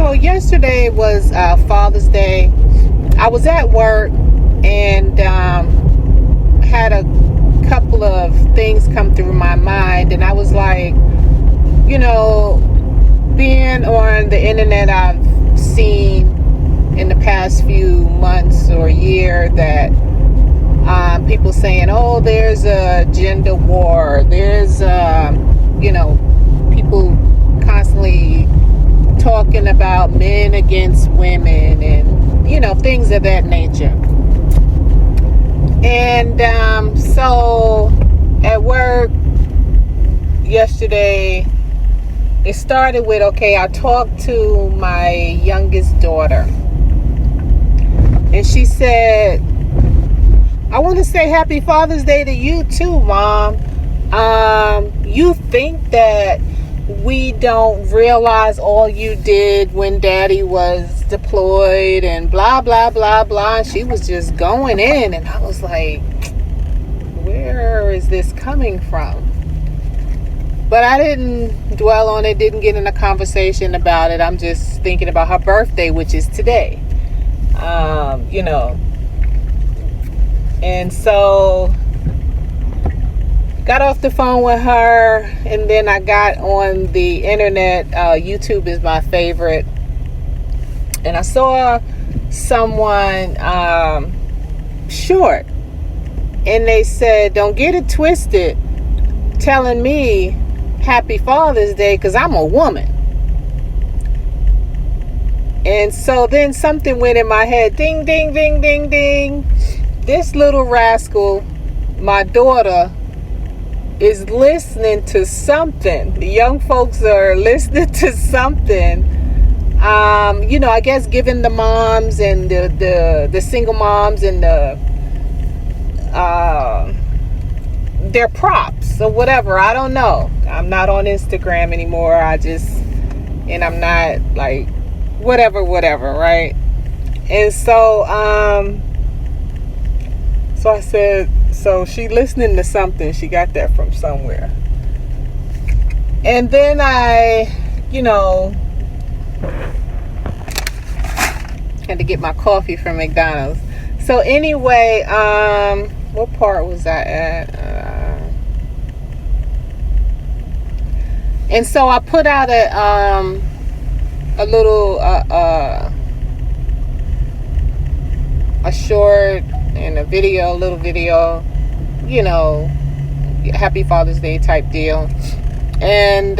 So yesterday was Father's Day. I was at work and had a couple of things come through my mind, and I was like, being on the internet, I've seen in the past few months or year that people saying, oh, there's a gender war. There's, people constantly talking about men against women and, things of that nature. And so at work yesterday, it started with, I talked to my youngest daughter. And she said, I want to say happy Father's Day to you too, Mom. You think that we don't realize all you did when Daddy was deployed and blah, blah, blah, blah. And she was just going in. And I was like, where is this coming from? But I didn't dwell on it, didn't get in a conversation about it. I'm just thinking about her birthday, which is today. And so got off the phone with her, and then I got on the internet. YouTube is my favorite. And I saw someone short, and they said, don't get it twisted telling me happy Father's Day because I'm a woman. And so then something went in my head. Ding, ding, ding, ding, ding. This little rascal, my daughter, is listening to something. The young folks are listening to something. I guess giving the moms and the single moms and their props or whatever. I don't know. I'm not on Instagram anymore. And I'm not like whatever, right? And so I said, so she listening to something. She got that from somewhere. And then I, had to get my coffee from McDonald's. So anyway, what part was I at? And so I put out a little a short and a little video, happy Father's Day type deal. And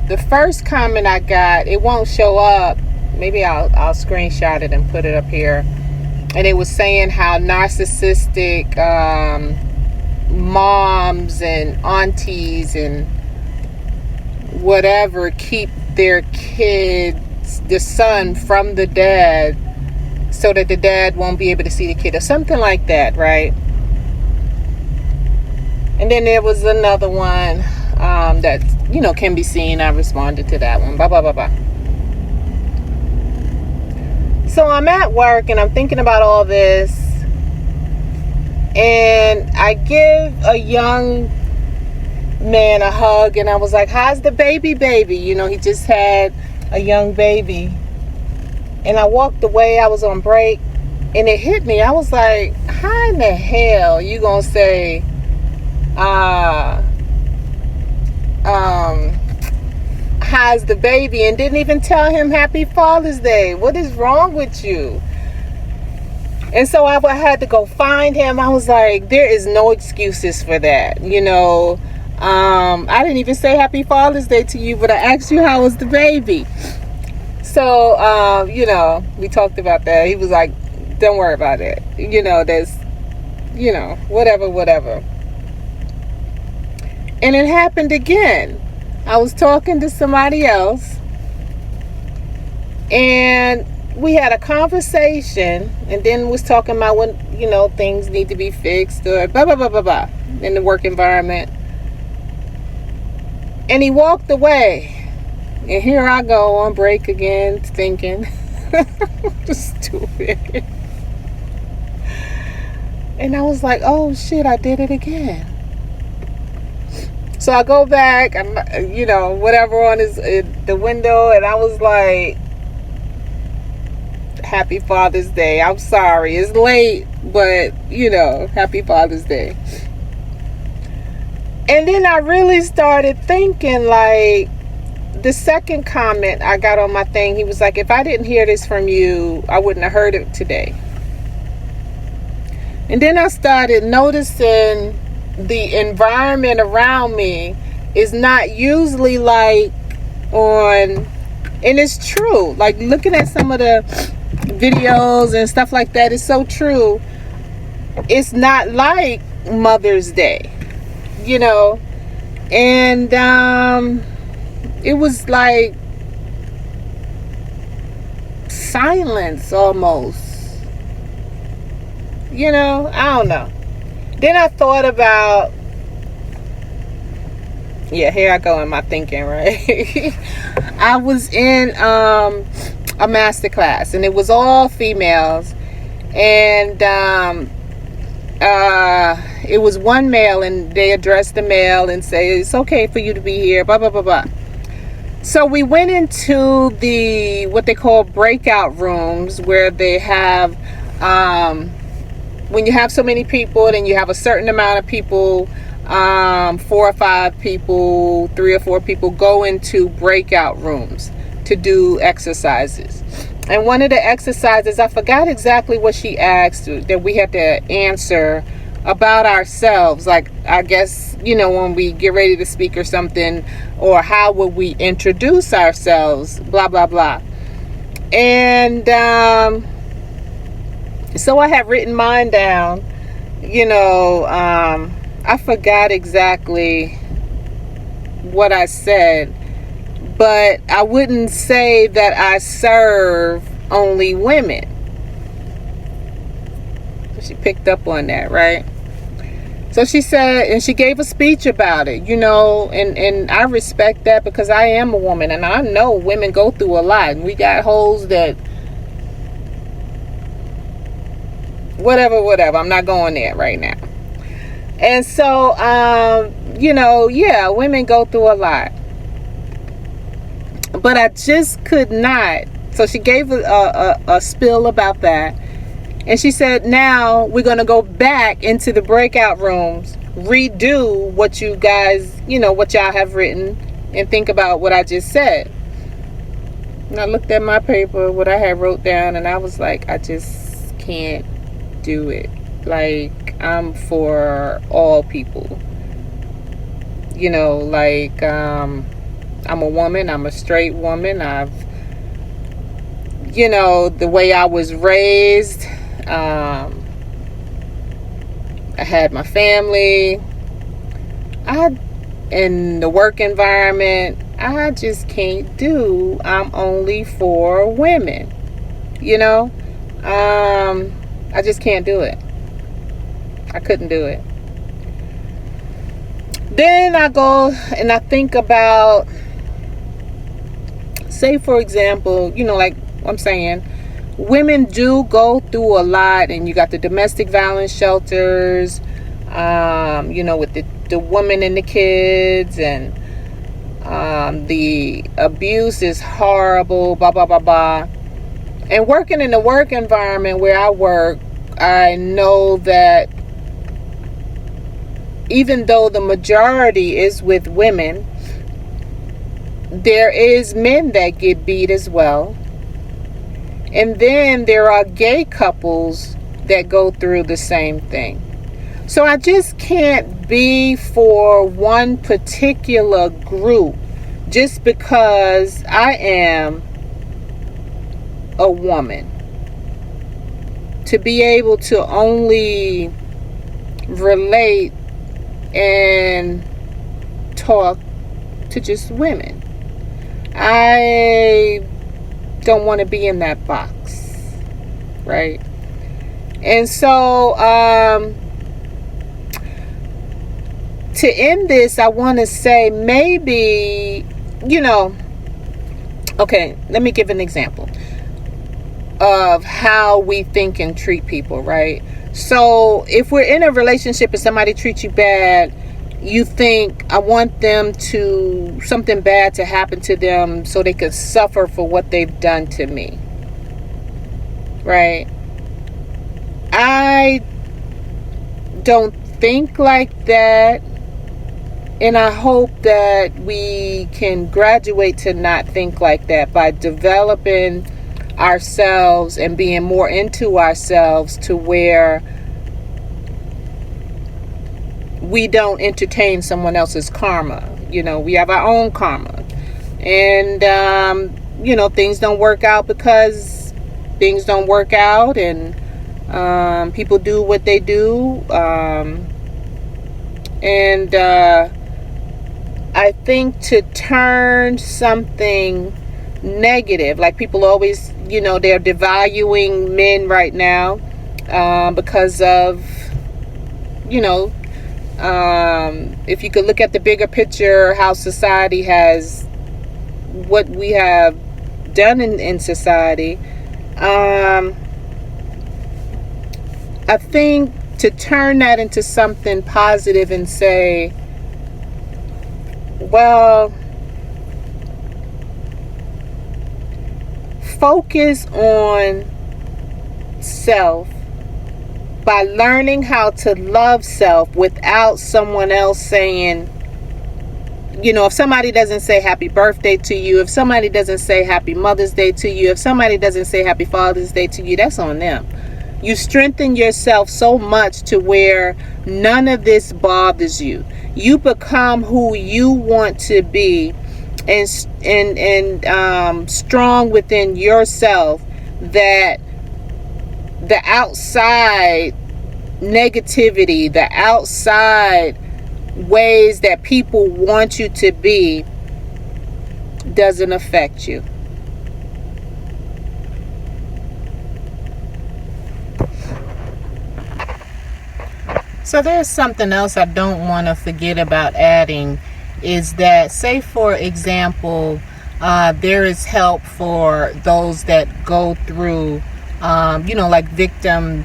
the first comment I got, it won't show up. Maybe I'll screenshot it and put it up here. And it was saying how narcissistic moms and aunties and whatever keep their kids, the son, from the dad so that the dad won't be able to see the kid or something like that, right? And then there was another one that can be seen. I responded to that one. Blah, blah, blah, blah. So I'm at work and I'm thinking about all this, and I give a young man a hug, and I was like, how's the baby? He just had a young baby. And I walked away. I was on break, and it hit me. I was like, how in the hell you gonna say how's the baby, and didn't even tell him happy Father's Day? What is wrong with you? And so I had to go find him. I was like, there is no excuses for that. I didn't even say happy Father's Day to you, but I asked you how was the baby. So, we talked about that. He was like, don't worry about it. There's, whatever. And it happened again. I was talking to somebody else, and we had a conversation, and then was talking about when, things need to be fixed or blah, blah, blah, blah, blah in the work environment. And he walked away. And here I go on break again, thinking, stupid. And I was like, oh shit, I did it again. So I go back, whatever on the window, and I was like, Happy Father's Day. I'm sorry. It's late, but, happy Father's Day. And then I really started thinking, like, the second comment I got on my thing, he was like, if I didn't hear this from you, I wouldn't have heard it today. And then I started noticing the environment around me is not usually like on, and it's true, like looking at some of the videos and stuff like that, it's so true. It's not like Mother's Day, and it was like silence almost. I don't know. Then I thought about, here I go in my thinking, right? I was in a master class, and it was all females, and it was one male, and they addressed the male and say, it's okay for you to be here, blah, blah, blah, blah. So we went into what they call breakout rooms, where they have, when you have so many people, then you have a certain amount of people, 4 or 5 people, 3 or 4 people go into breakout rooms to do exercises. And one of the exercises, I forgot exactly what she asked, that we had to answer about ourselves. Like, I guess, when we get ready to speak or something, or how would we introduce ourselves, blah, blah, blah. And so I have written mine down. I forgot exactly what I said, but I wouldn't say that I serve only women. She picked up on that, right? So she said, and she gave a speech about it, and I respect that, because I am a woman, and I know women go through a lot, and we got holes that whatever, I'm not going there right now. And so women go through a lot, but I just could not. So she gave a spiel about that, and she said, now we're going to go back into the breakout rooms, redo what you guys, what y'all have written, and think about what I just said. And I looked at my paper, what I had wrote down, and I was like, I just can't do it. Like, I'm for all people. I'm a woman, I'm a straight woman. The way I was raised, I had my family, in the work environment, I just can't do, I'm only for women, I just can't do it. I couldn't do it. Then I go and I think about, say for example, like I'm saying, women do go through a lot, and you got the domestic violence shelters, with the women and the kids, and the abuse is horrible, blah, blah, blah, blah. And working in the work environment where I work, I know that even though the majority is with women, there is men that get beat as well. And then there are gay couples that go through the same thing. So I just can't be for one particular group just because I am a woman. To be able to only relate and talk to just women. I don't want to be in that box, right? And so to end this, I want to say maybe, okay, let me give an example of how we think and treat people, right? So if we're in a relationship and somebody treats you bad, you think, I want something bad to happen to them so they could suffer for what they've done to me. right? I don't think like that, and I hope that we can graduate to not think like that by developing ourselves and being more into ourselves to where we don't entertain someone else's karma. We have our own karma. And, things don't work out because things don't work out, and people do what they do. And I think to turn something negative, like people always, they're devaluing men right now because of, if you could look at the bigger picture, how society has, what we have done in society, I think to turn that into something positive and say, well, focus on self by learning how to love self without someone else saying, if somebody doesn't say happy birthday to you, if somebody doesn't say happy Mother's Day to you, if somebody doesn't say happy Father's Day to you, that's on them. You strengthen yourself so much to where none of this bothers you. You become who you want to be, and strong within yourself, that the outside negativity, the outside ways that people want you to be, doesn't affect you. So there's something else I don't want to forget about adding, is that, say for example, there is help for those that go through, like victim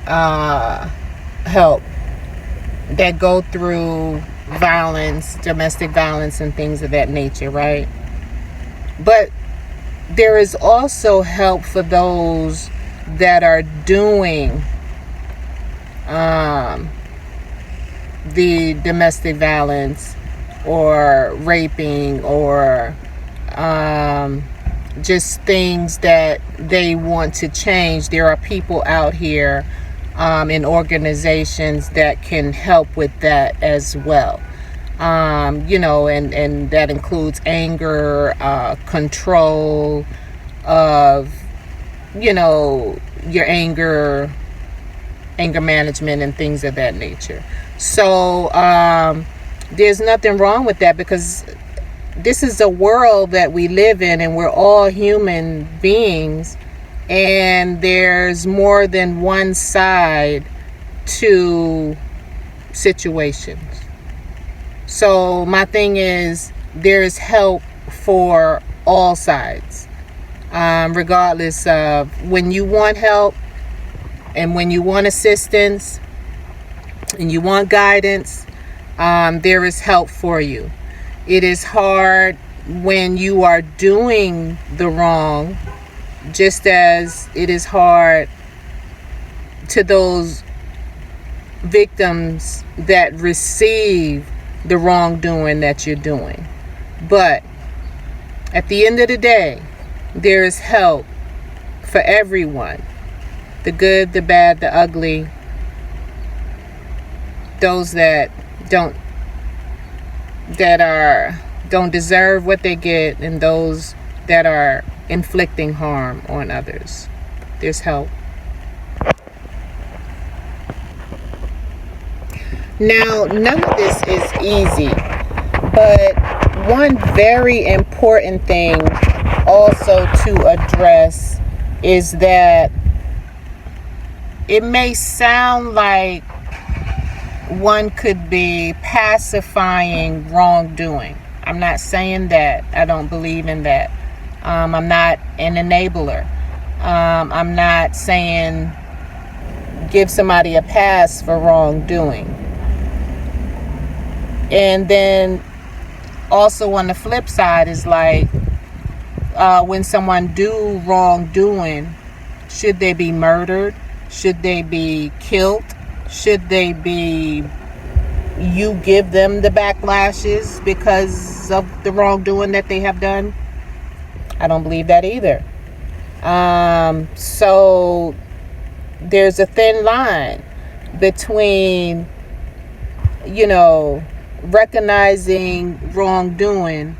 help, that go through violence, domestic violence and things of that nature, right? But there is also help for those that are doing the domestic violence or raping or just things that they want to change. There are people out here in organizations that can help with that as well. And that includes anger, control of, your anger management and things of that nature. So there's nothing wrong with that, because this is the world that we live in, and we're all human beings, and there's more than one side to situations. So my thing is, there's help for all sides, regardless of when you want help and when you want assistance and you want guidance, there is help for you. It is hard when you are doing the wrong, just as it is hard to those victims that receive the wrongdoing that you're doing. But at the end of the day, there is help for everyone. The good, the bad, the ugly. Those that don't deserve what they get, and those that are inflicting harm on others. There's help. Now, none of this is easy, but one very important thing also to address is that it may sound like one could be pacifying wrongdoing. I'm not saying that. I don't believe in that. I'm not an enabler. I'm not saying give somebody a pass for wrongdoing. And then also on the flip side is like when someone do wrongdoing, Should they be murdered? Should they be killed? Should they be, you give them the backlashes because of the wrongdoing that they have done? I don't believe that either. So there's a thin line between, recognizing wrongdoing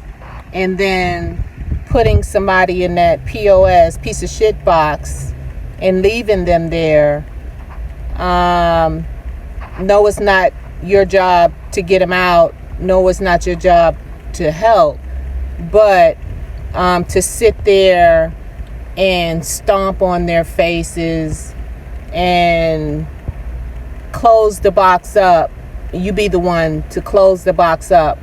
and then putting somebody in that POS, piece of shit box, and leaving them there. No, it's not your job to get them out. No, it's not your job to help. But to sit there and stomp on their faces and close the box up, you be the one to close the box up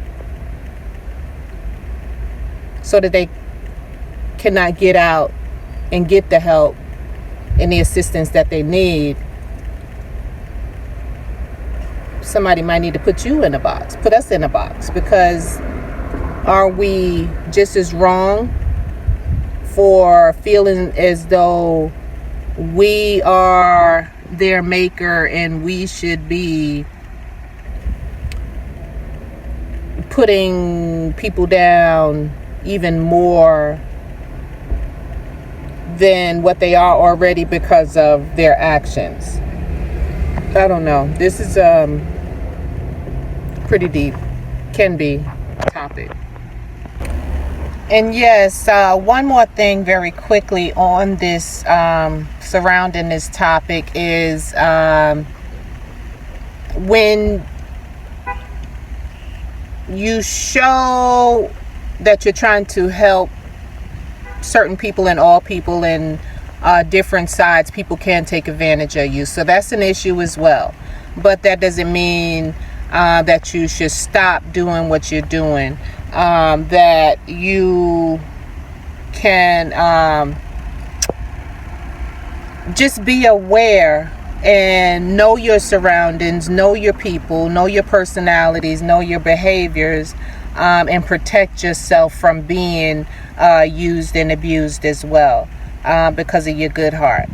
so that they cannot get out and get the help and the assistance that they need. Somebody might need to put you in a box, put us in a box, because are we just as wrong for feeling as though we are their maker and we should be putting people down even more than what they are already because of their actions? I don't know. This is pretty deep, can be topic. And yes, one more thing very quickly on this, surrounding this topic is when you show that you're trying to help certain people and all people in different sides, people can take advantage of you. So that's an issue as well. But that doesn't mean that you should stop doing what you're doing. That you can just be aware and know your surroundings, know your people, know your personalities, know your behaviors, and protect yourself from being used and abused as well, because of your good heart.